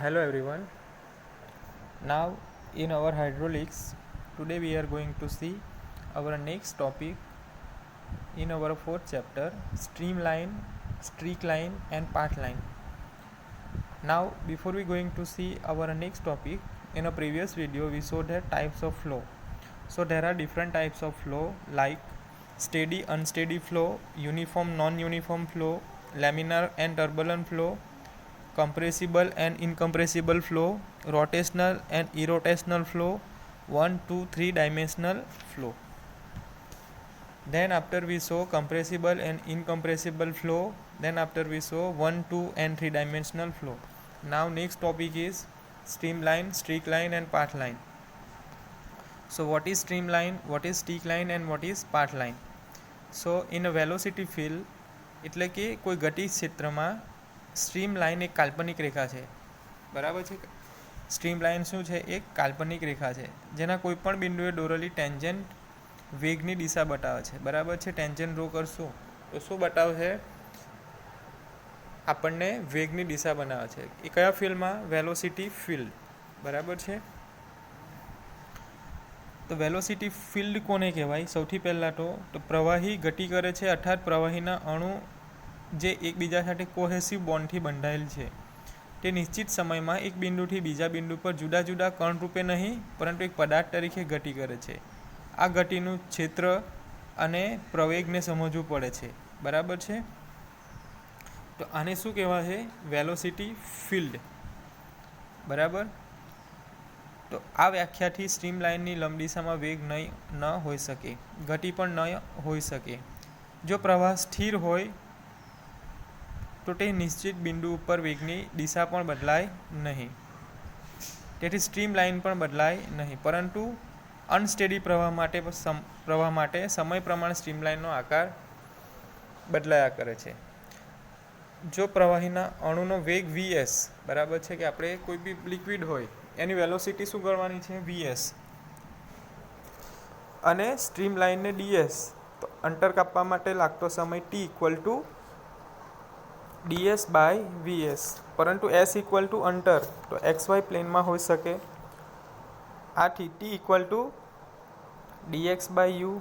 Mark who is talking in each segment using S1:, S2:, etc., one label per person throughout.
S1: Hello everyone. Now in our hydraulics, today we are going to see our next topic in our fourth chapter, streamline, streak line and path line. Now before we going to see our next topic, in a previous video we saw the types of flow. So there are different types of flow like steady unsteady flow, uniform non-uniform flow, laminar and turbulent flow, compressible and incompressible flow, rotational and irrotational flow, 1, 2, 3 dimensional flow. Then after we saw compressible and incompressible flow, then after we saw 1, 2 and 3 dimensional flow. Now next topic is streamline, streak line and path line. So what is streamline, what is streak line and what is path line? So in a velocity field એટલે કે કોઈ ગતિ ક્ષેત્રમાં stream line એક કાલ્પનિક રેખા છે, બરાબર છે. સ્ટ્રીમ લાઇન શું છે? એક કાલ્પનિક રેખા છે જેના કોઈ પણ બિંદુએ દોરેલી ટેન્જન્ટ વેગની દિશા બતાવે છે, બરાબર છે. ટેન્જન્ટ ડ્રો કરશું તો શું બતાવશે? આપણને વેગની દિશા બનાવે છે. એ કયા ફિલ્ડમાં? વેલોસિટી ફિલ્ડ, બરાબર છે. તો વેલોસિટી ફિલ્ડ કોને કહેવાય? સૌથી પહેલાં તો પ્રવાહી ગતિ કરે છે, અર્થાત પ્રવાહીના અણુ જે એકબીજા સાથે કોહેસિવ બોન્ડથી બંધાયેલ છે તે નિશ્ચિત સમયમાં એક બિંદુથી બીજા બિંદુ પર જુદા જુદા કણ રૂપે નહીં પરંતુ એક પદાર્થ તરીકે ગતિ કરે છે. આ ગતિનું ક્ષેત્ર અને પ્રવેગને સમજવું પડે છે, બરાબર છે. તો આને શું કહેવાય? વેલોસિટી ફિલ્ડ, બરાબર. તો આ વ્યાખ્યાથી સ્ટ્રીમ લાઇનની લંબ દિશામાં વેગ ન હોઈ શકે, ગતિ પણ ન હોઈ શકે. જો પ્રવાહ સ્થિર હોય તો તે નિશ્ચિત બિંદુ ઉપર વેગની દિશા પણ બદલાય નહીં, તેથી સ્ટ્રીમ લાઇન પણ બદલાય નહીં. પરંતુ અનસ્ટેડી પ્રવાહ માટે સમય પ્રમાણે સ્ટ્રીમ લાઇનનો આકાર બદલાયા કરે છે. જો પ્રવાહીના અણુનો વેગ વીએસ, બરાબર છે, કે આપણે કોઈ બી લિક્વિડ હોય એની વેલોસિટી શું કરવાની છે? વીએસ. અને સ્ટ્રીમ લાઇનને ડીએસ, તો અંતર કાપવા માટે લાગતો સમય t equal to ds by vs. પરંતુ એસ ઇક્વલ ટુ અંતર, તો એક્સ વાય પ્લેનમાં હોઈ શકે. આથી t equal to dx by u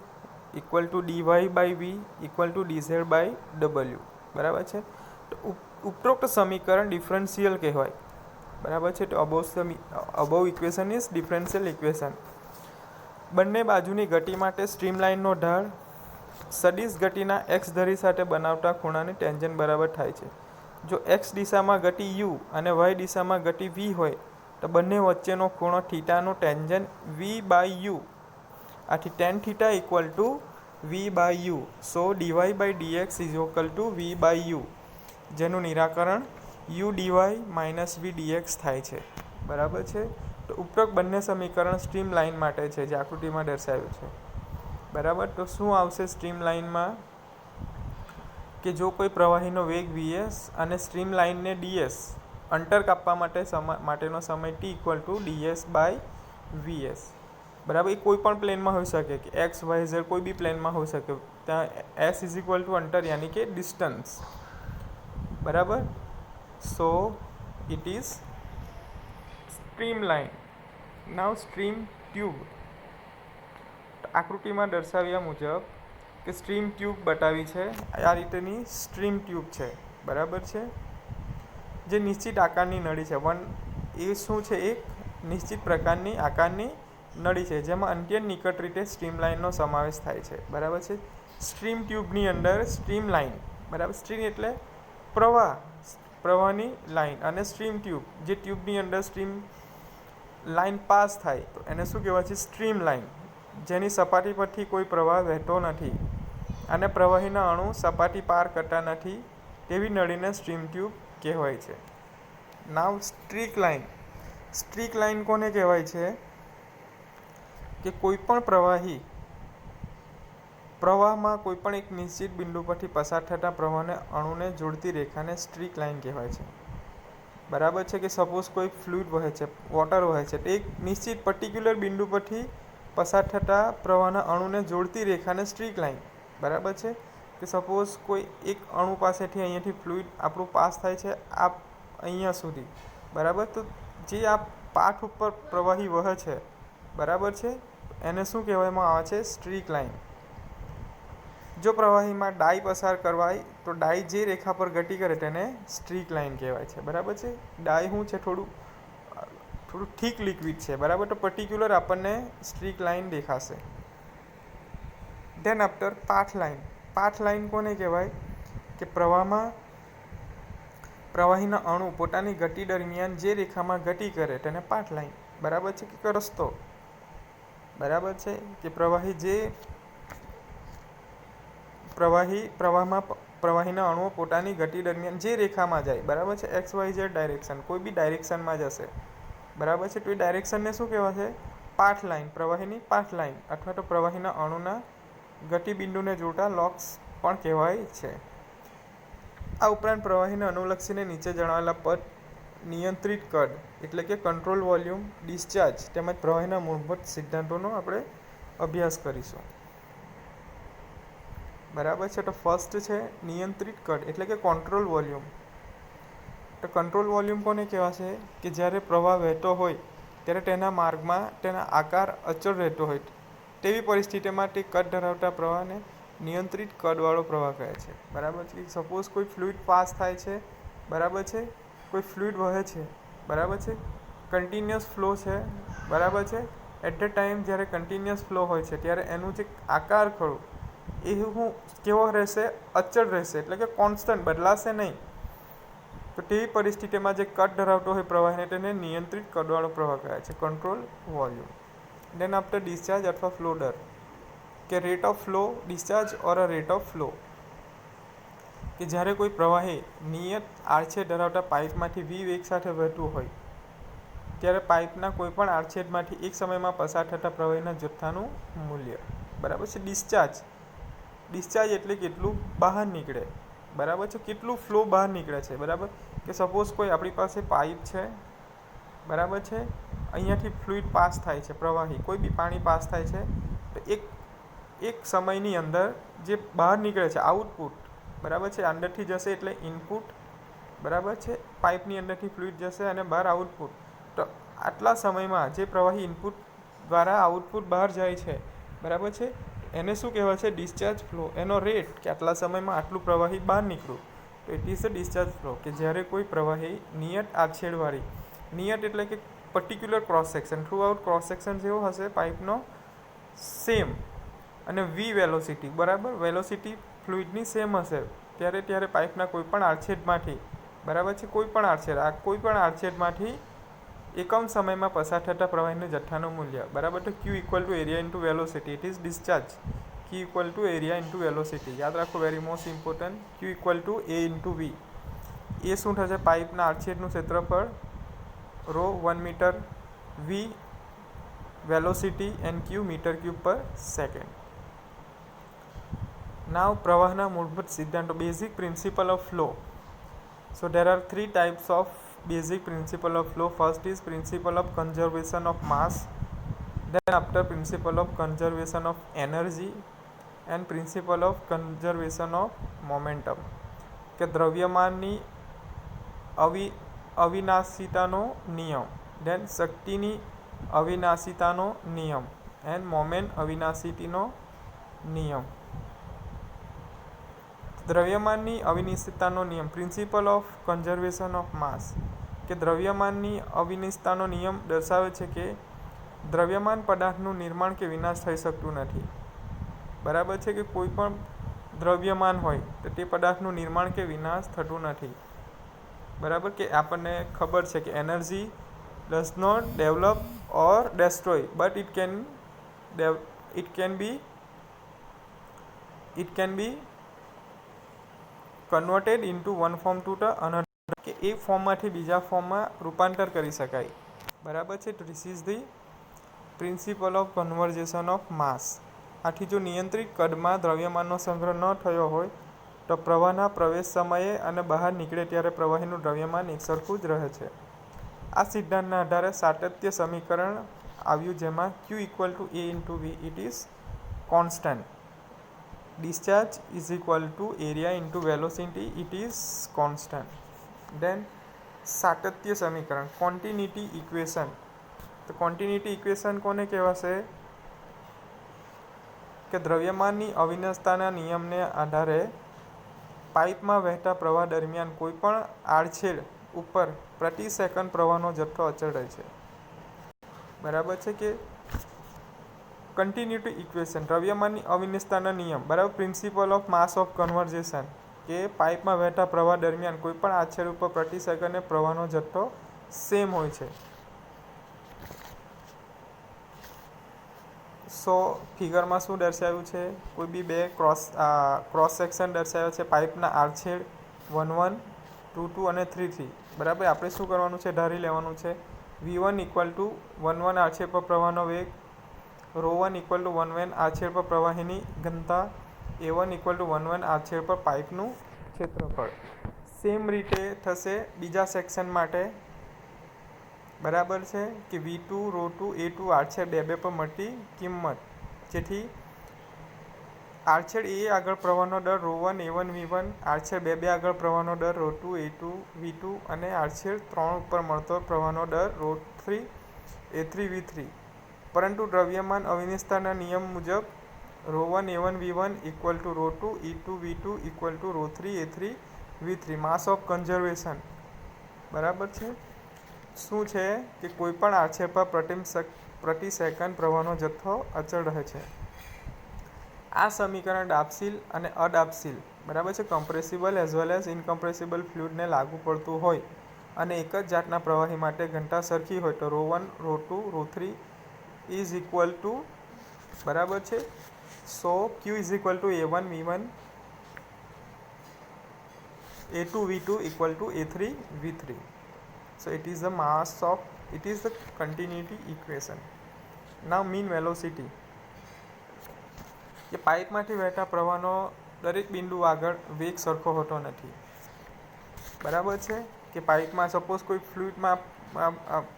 S1: equal to dy by v equal to dz by ડબલ્યુ, બરાબર છે. તો ઉપરોક્ત સમીકરણ ડિફરન્શિયલ કહેવાય, બરાબર છે. તો above equation is differential equation. બંને બાજુની ગતિ માટે સ્ટ્રીમ લાઇનનો ઢાળ સદિશ ગતિના એક્સ ધરી સાથે બનાવતા ખૂણાની ટેન્જન્ટ બરાબર થાય છે. જો એક્સ દિશામાં ગતિ યુ અને વાય દિશામાં ગતિ વી હોય તો બંને વચ્ચેનો ખૂણો થીટાનો ટેન્જન્ટ વી બાય યુ. આથી tan theta equal to v by u. So dy by dx is equal to v by u, જેનું નિરાકરણ u dy minus v dx થાય છે, બરાબર છે. તો ઉપરોક્ત બંને સમીકરણ સ્ટ્રીમ લાઇન માટે છે, જે આકૃતિમાં દર્શાવ્યું છે, બરાબર. તો શું આવશે સ્ટ્રીમ લાઇનમાં? કે જો કોઈ પ્રવાહીનો વેગ વીએસ અને સ્ટ્રીમ લાઇનને ડીએસ, અંતર કાપવા માટેનો સમય t equal to ds by vs, બરાબર. એ કોઈ પણ પ્લેનમાં હોઈ શકે, કે એક્સ વાય ઝેડ કોઈ બી પ્લેનમાં હોઈ શકે. ત્યાં એસ ઇઝ ઇક્વલ ટુ અંતર યાની કે ડિસ્ટન્સ, બરાબર. So it is stream line. Now stream tube. આકૃતિમાં દર્શાવ્યા મુજબ કે સ્ટ્રીમ ટ્યુબ બતાવી છે. આ રીતેની સ્ટ્રીમ ટ્યુબ છે, બરાબર છે, જે નિશ્ચિત આકારની નળી છે. એ શું છે? એક નિશ્ચિત પ્રકારની આકારની નળી છે જેમાં અત્યંત નિકટ રીતે સ્ટ્રીમ લાઇનનો સમાવેશ થાય છે, બરાબર છે. સ્ટ્રીમ ટ્યુબની અંદર સ્ટ્રીમ લાઇન, બરાબર. સ્ટ્રીમ એટલે પ્રવાહની લાઇન, અને સ્ટ્રીમ ટ્યુબ જે ટ્યુબની અંદર સ્ટ્રીમ લાઇન પાસ થાય તો એને શું કહેવાય છે? Stream line. જેની સપાટી પરથી કોઈ પ્રવાહ વહેતો નથી અને પ્રવાહીના અણુ સપાટી પાર કરતા નથી તેવી નળીને સ્ટ્રીમ ટ્યુબ કહેવાય છે. નાવ સ્ટ્રીક લાઇન. સ્ટ્રીક લાઇન કોને કહેવાય છે? કે કોઈ પણ પ્રવાહમાં કોઈ પણ એક નિશ્ચિત બિંદુ પરથી પસાર થતા પ્રવાહને અણુને જોડતી રેખાને સ્ટ્રીક લાઇન કહેવાય છે, બરાબર છે. કે સપોઝ કોઈ ફ્લુઇડ વહે છે, વોટર વહે છે, તો એક નિશ્ચિત પર્ટિક્યુલર બિંદુ પરથી પસાર થતા પ્રવાહના અણુને જોડતી રેખાને સ્ટ્રીક લાઇન, બરાબર છે. કે સપોઝ કોઈ એક અણુ પાસેથી અહીંયાથી ફ્લુઇડ આપણું પાસ થાય છે આ અહીંયા સુધી, બરાબર. તો જે આ પાથ ઉપર પ્રવાહી વહે છે, બરાબર છે, એને શું કહેવામાં આવે છે? Strict line. જો પ્રવાહીમાં ડાઈ પસાર કરવાય તો ડાઈ જે રેખા પર ગતિ કરે તેને સ્ટ્રીક લાઇન કહેવાય છે, બરાબર છે. ડાઈ શું છે? થોડું ઠીક લિક્વિડ છે, બરાબર. તો પર્ટિક્યુલર આપણને સ્ટ્રીક લાઇન દેખાશે. Than after path line. Path line કોને કહેવાય? કે પ્રવાહીના અણુ પોતાની ગતિ દરમિયાન જે રેખામાં ગતિ કરે તેને પાથ લાઇન, બરાબર છે, કે રસ્તો, બરાબર છે. કે પ્રવાહીના અણુઓ પોતાની ગતિ દરમિયાન જે રેખામાં જાય, બરાબર છે, XYZ ડાયરેક્શન, કોઈ બી ડાયરેક્શનમાં જશે, બરાબર છે. તો એ ડાયરેક્શનને શું કહેવાશે? પાથ લાઇન, પ્રવાહીની પાથ લાઇન, અથવા તો પ્રવાહીના અણુના ગતિબિંદુને જોડતા લોકસ પણ કહેવાય છે. આ ઉપરાંત પ્રવાહીને અનુલક્ષીને નીચે જણાવેલા પદ નિયંત્રિત કદ એટલે કે કંટ્રોલ વોલ્યુમ, ડિસ્ચાર્જ તેમજ પ્રવાહીના મૂળભૂત સિદ્ધાંતોનો આપણે અભ્યાસ કરીશું, બરાબર છે. તો ફર્સ્ટ છે નિયંત્રિત કદ એટલે કે કંટ્રોલ વોલ્યુમ. તો કંટ્રોલ વોલ્યુમ કોને કહેવાશે? કે જ્યારે પ્રવાહ વહેતો હોય ત્યારે તેના માર્ગમાં તેના આકાર અચળ રહેતો હોય તેવી પરિસ્થિતિમાં તે કદ ધરાવતા પ્રવાહને નિયંત્રિત કદવાળો પ્રવાહ કહે છે, બરાબર છે. સપોઝ કોઈ ફ્લુઇડ પાસ થાય છે, બરાબર છે, કોઈ ફ્લુઇડ વહે છે, બરાબર છે, કન્ટિન્યુઅસ ફ્લો છે, બરાબર છે. એટ ધ ટાઈમ જ્યારે કન્ટિન્યુઅસ ફ્લો હોય છે ત્યારે એનું જે આકાર ખરું એ કેવો રહેશે? અચળ રહેશે, એટલે કે કોન્સ્ટન્ટ, બદલાશે નહીં. તો તેવી પરિસ્થિતિમાં જે કદ ધરાવતો હોય પ્રવાહીને તેને નિયંત્રિત કદવાળો પ્રવાહ કહે છે, control volume. Then after discharge અથવા ફ્લો દર, કે rate of flow, discharge or a rate of flow. કે જ્યારે કોઈ પ્રવાહી નિયત આડછેદ ધરાવતા પાઇપમાંથી v વેગ સાથે વહેતું હોય ત્યારે પાઇપના કોઈપણ આડછેદમાંથી એક સમયમાં પસાર થતા પ્રવાહીના જથ્થાનું મૂલ્ય, બરાબર છે. ડિસ્ચાર્જ એટલે કેટલું બહાર નીકળે, બરાબર છે, કેટલું ફ્લો બહાર નીકળે છે, બરાબર. કે સપોઝ કોઈ આપણી પાસે પાઇપ છે, બરાબર છે, અહીંયાથી ફ્લુઇડ પાસ થાય છે, પ્રવાહી કોઈ બી પાણી પાસ થાય છે, તો એક સમયની અંદર જે બહાર નીકળે છે આઉટપુટ, બરાબર છે, અંદરથી જશે એટલે ઇનપુટ, બરાબર છે, પાઇપની અંદરથી ફ્લુઇડ જશે અને બહાર આઉટપુટ. તો આટલા સમયમાં જે પ્રવાહી ઇનપુટ દ્વારા આઉટપુટ બહાર જાય છે, બરાબર છે, એને શું કહેવાય છે? Discharge flow. એનો રેટ કે આટલા સમયમાં આટલું પ્રવાહી બહાર નીકળ્યું, તો it is a discharge flow. કે જ્યારે કોઈ પ્રવાહી નિયત આડછેદવાળી, નિયત એટલે કે particular cross section, through out cross section જેવો હશે પાઇપનો સેમ, અને v વેલોસિટી, બરાબર, વેલોસિટી ફ્લુઇડની સેમ હશે ત્યારે પાઇપના કોઈપણ આડછેદમાંથી, બરાબર છે, કોઈપણ આડછેદમાંથી એકમ સમયમાં પસાર થતા પ્રવાહીના જથ્થાનું મૂલ્ય, બરાબર. તો Q equal to area into velocity, it is discharge. Q equal to area into velocity, યાદ રાખો, very most important. Q equal to A into V. એ શું થશે? પાઇપના આડછેદનું ક્ષેત્રફળ રો 1 metre, V velocity and Q metre cube per second. Now પ્રવાહના મૂળભૂત સિદ્ધાંતો, basic principle of flow. So there are three types of basic principle of flow. First is principle of conservation of mass, then after principle of conservation of energy, and principle of conservation of momentum. કે દ્રવ્યમાનની અવિનાશિતાનો નિયમ, then શક્તિની અવિનાશિતાનો નિયમ, and moment અવિનાશિતાનો નિયમ. દ્રવ્યમાનની અવિનિશ્ચિતતાનો નિયમ, principal of conservation of માસ. કે દ્રવ્યમાનની અવિનિશ્ચિતતાનો નિયમ દર્શાવે છે કે દ્રવ્યમાન પદાર્થનું નિર્માણ કે વિનાશ થઈ શકતું નથી, બરાબર છે. કે કોઈ પણ દ્રવ્યમાન હોય તો તે પદાર્થનું નિર્માણ કે વિનાશ થતું નથી, બરાબર. કે આપણને ખબર છે કે energy does not develop or destroy, but it can be converted into one form to the another. કે એક ફોર્મમાંથી બીજા ફોર્મમાં રૂપાંતર કરી શકાય, બરાબર છે. તો this is the principal of conversion of માસ. આથી જો નિયંત્રિત કદમાં દ્રવ્યમાનનો સંગ્રહ ન થયો હોય તો પ્રવાહના પ્રવેશ સમયે અને બહાર નીકળે ત્યારે પ્રવાહીનું દ્રવ્યમાન એકસરખું જ રહે છે. આ સિદ્ધાંતના આધારે સાતત્ય સમીકરણ આવ્યું જેમાં Q equal to A into V, it is constant. Discharge is equal to area into velocity, it is constant. Then સાતત્ય સમીકરણ, કોન્ટિન્યુટી ઇક્વેશન. તો કોન્ટિન્યુટી ઇક્વેશન કોને કહેવાશે કે દ્રવ્યમાનની અવિનાશતાના નિયમને આધારે પાઇપમાં વહેતા પ્રવાહ દરમિયાન કોઈપણ આડછેદ ઉપર પ્રતિ સેકન્ડ પ્રવાહનો જથ્થો અચળ રહે છે. બરાબર છે કે કન્ટિન્યુટી ઇક્વેશન, દ્રવ્યમાનની અવિનાશતાના નિયમ, બરાબર, principal of mass of conversion, કે પાઇપમાં વહેતા પ્રવાહ દરમિયાન કોઈપણ આડછેદ ઉપર પ્રતિ સેકન્ડે પ્રવાહનો જથ્થો સેમ હોય છે. સો ફિગરમાં શું દર્શાવ્યું છે, કોઈ બી બે ક્રોસ સેક્શન દર્શાવ્યો છે પાઇપના આડછેદ 1 1, 2 2 અને 3 3. બરાબર, આપણે શું કરવાનું છે, ધારી લેવાનું છે V1 ઇક્વલ ટુ 1 1 આડછેદ પર પ્રવાહનો વેગ, ρ1 ઇક્વલ ટુ 1 1 આડછેદ પર પ્રવાહીની ઘનતા, A1 ઇક્વલ ટુ 1 1 આડછેદ પર પાઇપનું ક્ષેત્રફળ. સેમ રીતે થશે બીજા સેક્શન માટે. બરાબર છે કે V2 ρ2 A2 આડછેદ 2 2 પર મળતી કિંમત, જેથી આડછેદ A આગળ પ્રવાહનો દર ρ1 A1 V1, આડછેદ 2 2 આગળ પ્રવાહનો દર ρ2 A2 V2 અને આડછેદ 3 ઉપર મળતો પ્રવાહનો દર ρ3 A3 V3. પરંતુ દ્રવ્યમાન અવિનાશતાના નિયમ મુજબ ρ1 A1 V1 equal to ρ2 E2 V2 equal to ρ3 A3 V3. Mass of conservation. બરાબર છે, શું છે કે કોઈપણ આડછેદ પર પ્રતિ સેકન્ડ પ્રવાહનો જથ્થો અચળ રહે છે. આ સમીકરણ દાબશીલ અને અદાબશીલ, બરાબર છે, કમ્પ્રેસિબલ એઝ વેલ એઝ ઇનકમ્પ્રેસિબલ ફ્લુઇડને લાગુ પડતું હોય અને એક જ જાતના પ્રવાહી માટે ઘનતા સરખી હોય તો ρ1 ρ2 ρ3 ઇઝ ઇક્વલ ટુ, બરાબર છે, સો Q is equal two A1 V1 A2 V2 equal to A3 V3. So it is the continuity equation. Now mean velocity. કે પાઇપમાંથી વહેતા પ્રવાહનો દરેક બિંદુ આગળ વેગ સરખો હોતો નથી. બરાબર છે કે પાઇપમાં સપોઝ કોઈ ફ્લુઇડમાં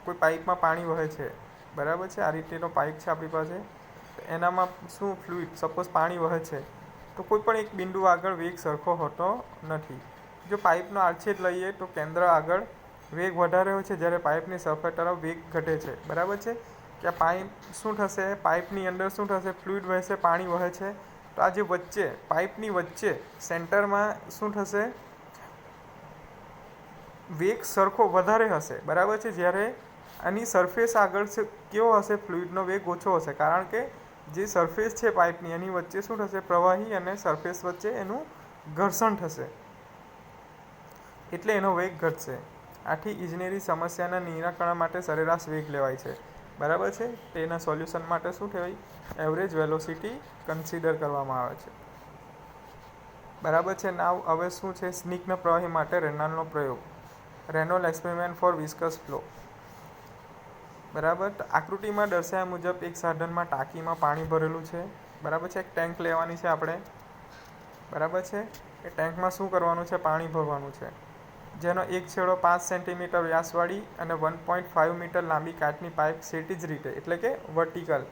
S1: કોઈ પાઇપમાં પાણી વહે છે. બરાબર છે, આ રીતેનો પાઇપ છે આપણી પાસે, એનામાં શું ફ્લુઇડ સપોઝ પાણી વહે છે, તો કોઈ પણ એક બિંદુ આગળ વેગ સરખો હોતો નથી. જો પાઇપનો આડછેદ લઈએ તો કેન્દ્ર આગળ વેગ વધારે હોય છે, જ્યારે પાઇપની સપાટી તરફ વેગ ઘટે છે. બરાબર છે કે આ પાઇપ શું થશે, પાઇપની અંદર શું થશે, ફ્લુઇડ વહેશે, પાણી વહે છે, તો આ જે વચ્ચે પાઇપની વચ્ચે સેન્ટરમાં શું થશે, વેગ સરખો વધારે હશે. બરાબર છે, જ્યારે આની સરફેસ આગળ કેવો હશે, ફ્લુઇડનો વેગ ઓછો હશે, કારણ કે જે સરફેસ છે પાઇપની એની વચ્ચે શું થશે, પ્રવાહી અને સરફેસ વચ્ચે એનું ઘર્ષણ થશે, એટલે એનો વેગ ઘટશે. આથી ઇજનેરી સમસ્યાના નિરાકરણ માટે સરેરાશ વેગ લેવાય છે. બરાબર છે, તેના સોલ્યુશન માટે શું કહેવાય, એવરેજ વેલોસિટી કન્સિડર કરવામાં આવે છે. બરાબર છે. નાવ હવે શું છે, સ્નિગ્ધ પ્રવાહી માટે રેનોલ્ડનો પ્રયોગ, રેનોલ્ડ એક્સપેરિમેન્ટ ફોર વિસ્કસ ફ્લો. બરાબર, આકૃતિમાં દર્શાવ્યા મુજબ એક સાધનમાં ટાંકીમાં પાણી ભરેલું છે. બરાબર છે, એક ટેન્ક લેવાની છે આપણે. બરાબર છે, એ ટેન્કમાં શું કરવાનું છે, પાણી ભરવાનું છે, જેનો એક છેડો 5 સેન્ટીમીટર વ્યાસવાળી અને 1.5 મીટર લાંબી કાચની પાઇપ ક્ષિતિજ રીતે એટલે કે વર્ટિકલ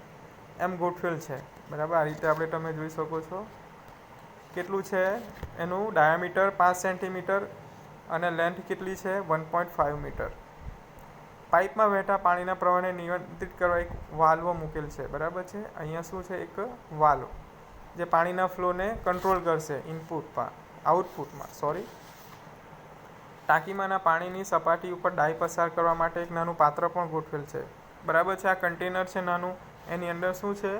S1: એમ ગોઠવેલ છે. બરાબર, આ રીતે આપણે તમે જોઈ શકો છો. કેટલું છે એનું ડાયામીટર 5 સેન્ટીમીટર અને લેન્થ કેટલી છે 1.5 મીટર. પાઇપમાં વહેતા પાણીના પ્રવાહને નિયંત્રિત કરવા એક વાલ્વ મૂકેલ છે. બરાબર છે, અહીંયા શું છે, એક વાલ્વ જે પાણીના ફ્લોને કંટ્રોલ કરશે આઉટપુટમાં. ટાંકીમાંના પાણીની સપાટી ઉપર ડાય પસાર કરવા માટે એક નાનું પાત્ર પણ ગોઠવેલ છે. બરાબર છે, આ કન્ટેનર છે નાનું, એની અંદર શું છે,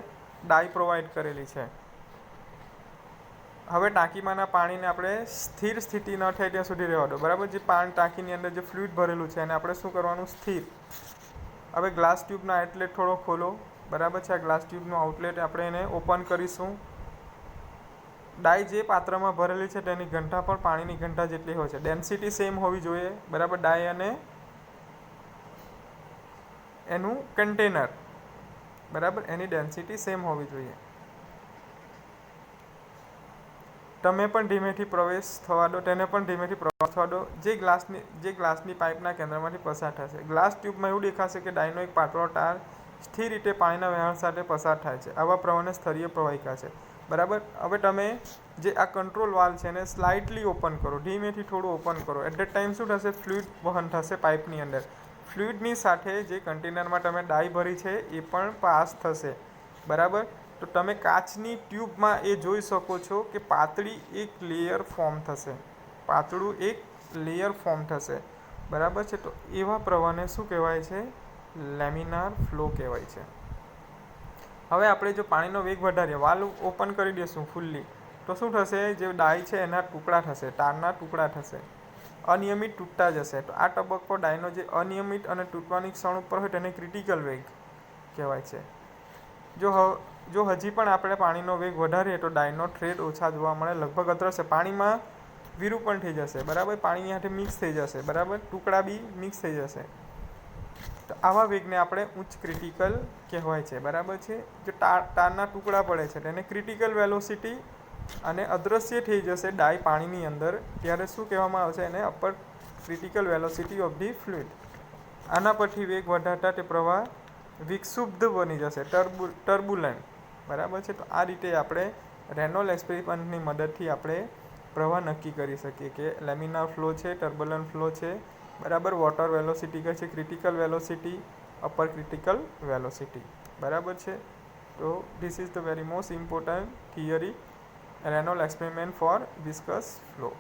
S1: ડાય પ્રોવાઈડ કરેલી છે. હવે ટાંકીમાંના પાણીને આપણે સ્થિર સ્થિતિ ન થાય ત્યાં સુધી રહેવા દો. બરાબર, જે ટાંકીની અંદર જે ફ્લુઇડ ભરેલું છે એને આપણે શું કરવાનું, સ્થિર. હવે ગ્લાસ ટ્યુબનો આઉટલેટ થોડો ખોલો. બરાબર છે, આ ગ્લાસ ટ્યુબનું આઉટલેટ આપણે એને ઓપન કરીશું. ડાય જે પાત્રમાં ભરેલી છે તેની ઘનતા પણ પાણીની ઘનતા જેટલી હોય છે. ડેન્સિટી સેમ હોવી જોઈએ. બરાબર, ડાય અને એનું કન્ટેનર, બરાબર, એની ડેન્સિટી સેમ હોવી જોઈએ. તમે પણ ધીમેથી પ્રવેશ થવા દો, તેને પણ ધીમેથી પ્રવેશ થવા દો, જે ગ્લાસની પાઇપના કેન્દ્રમાંથી પસાર થશે. ગ્લાસ ટ્યુબમાં એવું દેખાશે કે ડાયનો એક પાતળો તાર સ્થિર રીતે પાણીના વહેણ સાથે પસાર થાય છે. આવા પ્રવાહને સ્તરીય પ્રવાહિકા છે. બરાબર. હવે તમે જે આ કંટ્રોલ વાલ્વ છે એને સ્લાઇટલી ઓપન કરો, ધીમેથી થોડું ઓપન કરો. એટ ધેટ ટાઈમ શું થશે, ફ્લુઇડ વહન થશે પાઇપની અંદર. ફ્લુઇડની સાથે જે કન્ટેનરમાં તમે ડાઈ ભરી છે એ પણ પાસ થશે. બરાબર. તો તમે કાચની ટ્યુબમાં એ જોઈ શકો છો કે પાતળી એક લેયર ફોર્મ થશે, પાતળું એક લેયર ફોર્મ થશે. બરાબર છે. તો એવા પ્રવાહને શું કહેવાય છે, લેમિનાર ફ્લો કહેવાય છે. હવે આપણે જો પાણીનો વેગ વધારીએ, વાલ્વ ઓપન કરી દઈશું ફૂલ્લી, તો શું થશે, જે ડાઈ છે એના ટુકડા થશે, તારના ટુકડા થશે, અનિયમિત તૂટતા જશે. તો આ તબક્કો ડાયનો જે અનિયમિત અને તૂટવાની ક્ષણ ઉપર હોય તેને ક્રિટિકલ વેગ કહેવાય છે. જો હજી પણ આપણે પાણીનો વેગ વધારીએ તો ડાયનો થ્રેડ ઓછા જોવા મળે, લગભગ અદ્રશ્ય, પાણીમાં વિરૂપણ થઈ જશે. બરાબર. પાણીની સાથે મિક્સ થઈ જશે. બરાબર. ટુકડા બી મિક્સ થઈ જશે. તો આવા વેગને આપણે ઉચ્ચ ક્રિટિકલ કહેવાય છે. બરાબર છે. જો તારના ટુકડા પડે છે તેને ક્રિટિકલ વેલોસિટી અને અદ્રશ્ય થઈ જશે ડાય પાણીની અંદર, ત્યારે શું કહેવામાં આવશે, એને upper critical velocity of the fluid. આના પરથી વેગ વધારતા તે પ્રવાહ વિક્ષુબ્ધ બની જશે, ટર્બુલન્ટ. બરાબર છે. તો આ રીતે આપણે રેનોલ્ડ એક્સપેરિમેન્ટની મદદથી આપણે પ્રવાહ નક્કી કરી શકીએ કે લેમિનાર ફ્લો છે, ટર્બુલન્ટ ફ્લો છે. બરાબર. વોટર વેલોસિટી કહે છે critical velocity, upper critical velocity. બરાબર છે. તો this is the very most important theory, Reynold experiment for viscous flow.